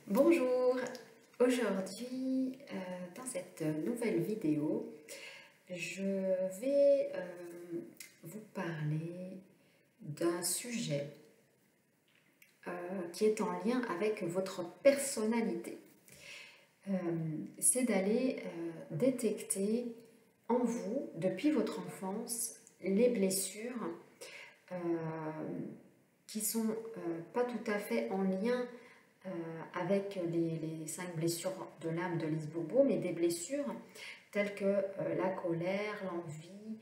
Bonjour, aujourd'hui dans cette nouvelle vidéo, je vais vous parler d'un sujet qui est en lien avec votre personnalité. C'est d'aller détecter en vous, depuis votre enfance, les blessures qui sont pas tout à fait en lien avec les 5 blessures de l'âme de Lise Bourbeau, mais des blessures telles que la colère, l'envie,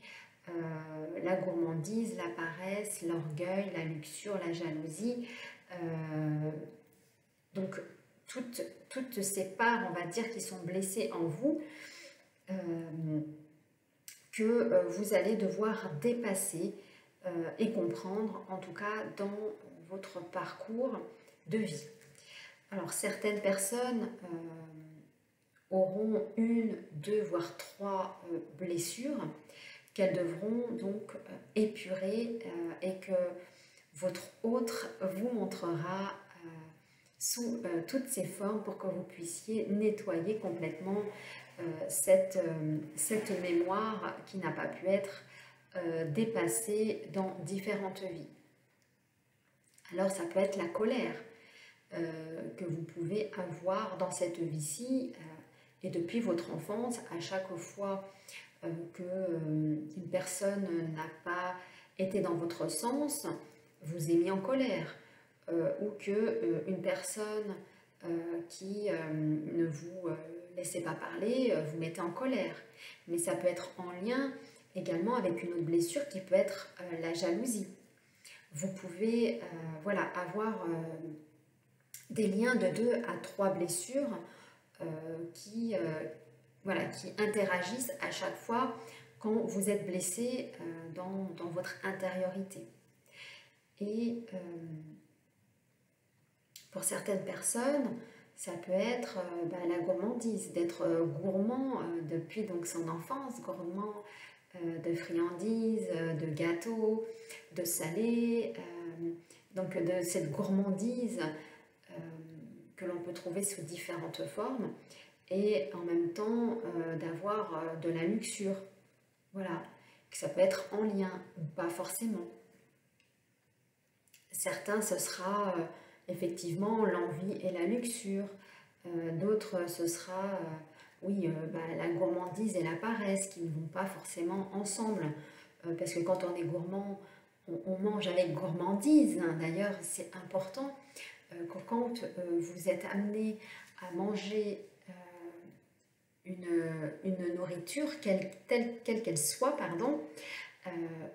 la gourmandise, la paresse, l'orgueil, la luxure, la jalousie. Donc toutes ces parts, on va dire, qui sont blessées en vous, que vous allez devoir dépasser et comprendre, en tout cas dans votre parcours de vie. Alors certaines personnes auront une, deux, voire trois blessures qu'elles devront donc épurer et que votre autre vous montrera sous toutes ces formes pour que vous puissiez nettoyer complètement cette mémoire qui n'a pas pu être dépassée dans différentes vies. Alors ça peut être la colère que vous pouvez avoir dans cette vie-ci et depuis votre enfance, à chaque fois qu'une personne n'a pas été dans votre sens, vous est mis en colère, ou qu'une personne qui ne vous laissait pas parler, vous mettez en colère. Mais ça peut être en lien également avec une autre blessure qui peut être la jalousie. Vous pouvez avoir des liens de 2 à 3 blessures qui interagissent à chaque fois quand vous êtes blessé dans votre intériorité. Et pour certaines personnes, ça peut être la gourmandise, d'être gourmand depuis donc son enfance, gourmand de friandises, de gâteaux, de salés, donc de cette gourmandise que l'on peut trouver sous différentes formes, et en même temps d'avoir de la luxure. Voilà, que ça peut être en lien ou pas forcément. Certains, ce sera effectivement l'envie et la luxure. D'autres, ce sera la gourmandise et la paresse qui ne vont pas forcément ensemble. Parce que quand on est gourmand, on mange avec gourmandise. D'ailleurs, c'est important que quand vous êtes amené à manger une nourriture, quelle qu'elle soit,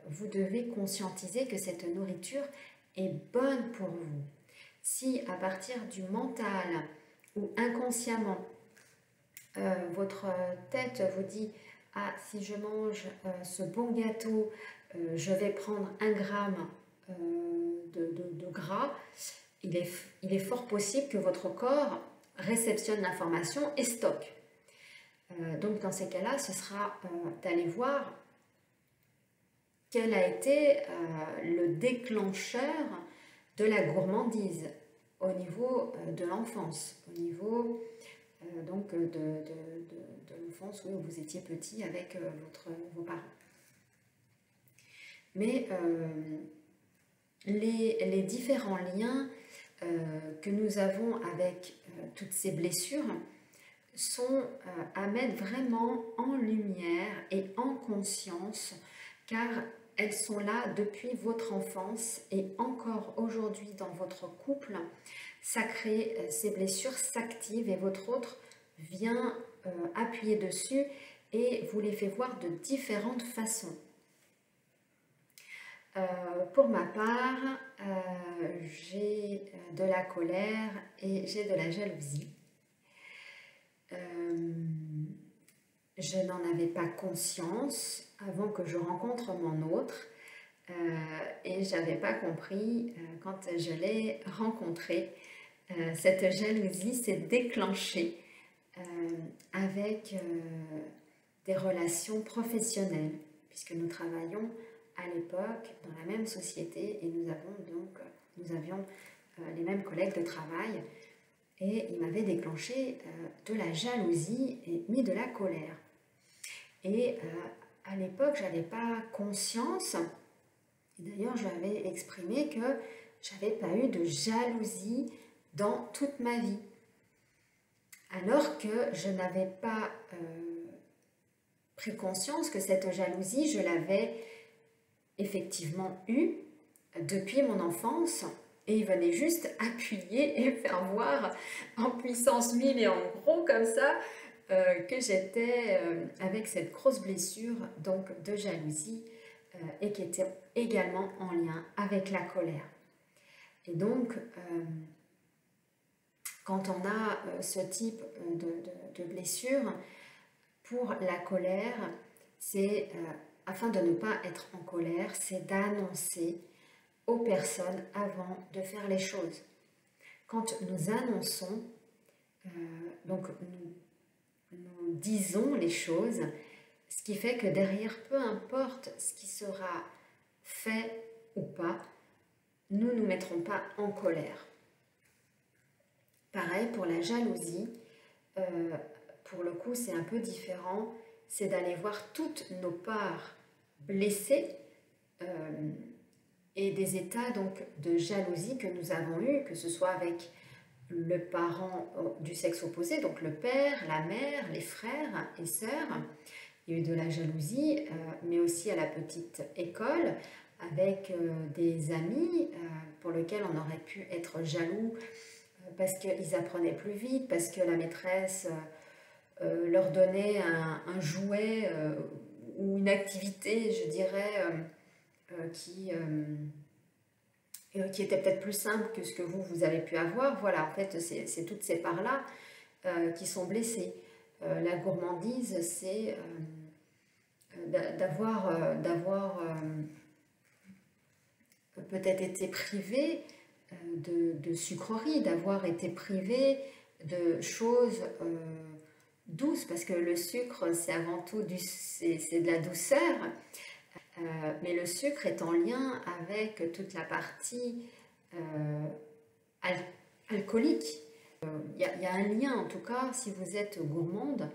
vous devez conscientiser que cette nourriture est bonne pour vous. Si à partir du mental ou inconsciemment, votre tête vous dit « Ah, si je mange ce bon gâteau, je vais prendre 1 gramme de gras », il est fort possible que votre corps réceptionne l'information et stocke. Donc dans ces cas-là, ce sera d'aller voir quel a été le déclencheur de la gourmandise au niveau de l'enfance, au niveau de l'enfance où vous étiez petit avec vos parents. Mais les différents liens que nous avons avec toutes ces blessures sont à mettre vraiment en lumière et en conscience, car elles sont là depuis votre enfance et encore aujourd'hui dans votre couple. Ça crée, ces blessures s'activent et votre autre vient appuyer dessus et vous les fait voir de différentes façons. Pour ma part, j'ai de la colère et j'ai de la jalousie. Je n'en avais pas conscience avant que je rencontre mon autre et je n'avais pas compris quand je l'ai rencontré. Cette jalousie s'est déclenchée avec des relations professionnelles, puisque nous travaillons à l'époque dans la même société et nous avions les mêmes collègues de travail. et il m'avait déclenché de la jalousie et ni de la colère. Et à l'époque, je n'avais pas conscience, et d'ailleurs je lui avais exprimé que je n'avais pas eu de jalousie dans toute ma vie. Alors que je n'avais pas pris conscience que cette jalousie, je l'avais effectivement eue depuis mon enfance, et il venait juste appuyer et faire voir en puissance 1000 et en gros comme ça que j'étais avec cette grosse blessure donc de jalousie et qui était également en lien avec la colère. Et donc quand on a ce type de blessure, pour la colère, c'est afin de ne pas être en colère, c'est d'annoncer aux personnes avant de faire les choses. Quand nous annonçons, donc nous disons les choses, ce qui fait que derrière, peu importe ce qui sera fait ou pas, nous ne nous mettrons pas en colère. Pareil pour la jalousie, pour le coup c'est un peu différent, c'est d'aller voir toutes nos parts blessées et des états donc de jalousie que nous avons eus, que ce soit avec le parent du sexe opposé, donc le père, la mère, les frères et sœurs. Il y a eu de la jalousie, mais aussi à la petite école, avec des amis pour lesquels on aurait pu être jaloux parce qu'ils apprenaient plus vite, parce que la maîtresse leur donnait un jouet ou une activité, je dirais, qui était peut-être plus simple que ce que vous avez pu avoir. Voilà, en fait, c'est toutes ces parts-là qui sont blessées. La gourmandise, c'est d'avoir peut-être été privé de sucreries, d'avoir été privé de choses douces, parce que le sucre, c'est avant tout c'est de la douceur. Mais le sucre est en lien avec toute la partie alcoolique. Il y a un lien, en tout cas, si vous êtes gourmande,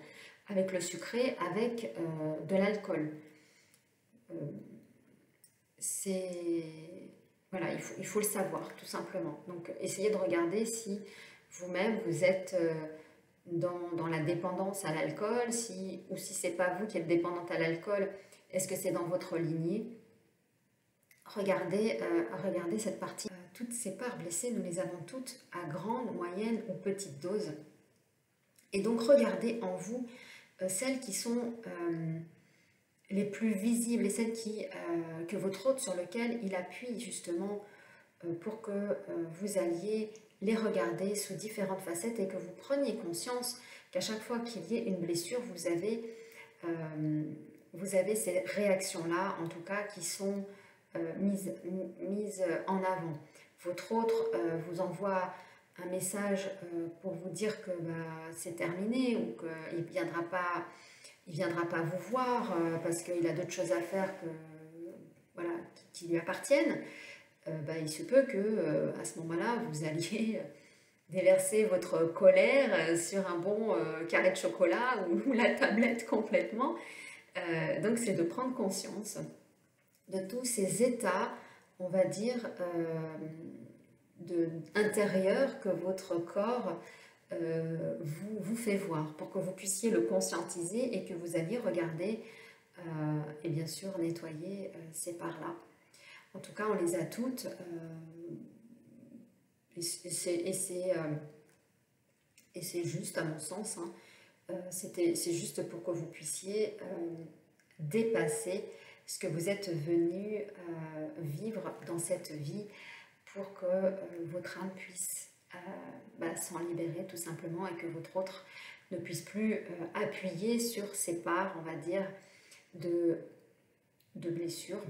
avec le sucré, avec de l'alcool. Voilà, il faut le savoir, tout simplement. Donc, essayez de regarder si vous-même, vous êtes dans la dépendance à l'alcool, ou si c'est pas vous qui êtes dépendante à l'alcool, est-ce que c'est dans votre lignée? Regardez cette partie. Toutes ces parts blessées, nous les avons toutes à grande, moyenne ou petite dose. Et donc regardez en vous celles qui sont les plus visibles et celles que votre hôte sur lequel il appuie justement pour que vous alliez les regarder sous différentes facettes et que vous preniez conscience qu'à chaque fois qu'il y ait une blessure, vous avez ces réactions-là, en tout cas, qui sont mises en avant. Votre autre vous envoie un message pour vous dire que c'est terminé ou qu'il ne viendra pas vous voir parce qu'il a d'autres choses à faire voilà, qui lui appartiennent. Il se peut que à ce moment-là, vous alliez déverser votre colère sur un bon carré de chocolat ou la tablette complètement. Donc c'est de prendre conscience de tous ces états, on va dire, intérieurs que votre corps vous fait voir, pour que vous puissiez le conscientiser et que vous alliez regarder et bien sûr nettoyer ces parts-là. En tout cas, on les a toutes et c'est juste à mon sens, hein, c'est juste pour que vous puissiez dépasser ce que vous êtes venu vivre dans cette vie pour que votre âme puisse s'en libérer tout simplement et que votre autre ne puisse plus appuyer sur ces parts, on va dire, de blessures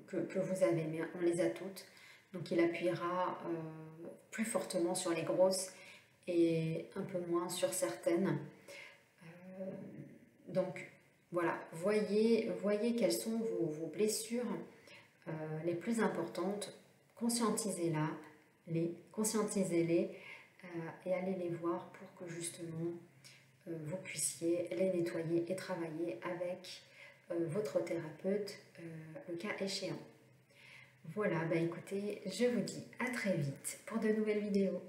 que vous avez, mais on les a toutes. Donc il appuiera plus fortement sur les grosses et un peu moins sur certaines. Donc voilà, voyez quelles sont vos blessures les plus importantes, conscientisez-la, conscientisez-les et allez les voir pour que justement vous puissiez les nettoyer et travailler avec votre thérapeute le cas échéant. Voilà, bah écoutez, je vous dis à très vite pour de nouvelles vidéos.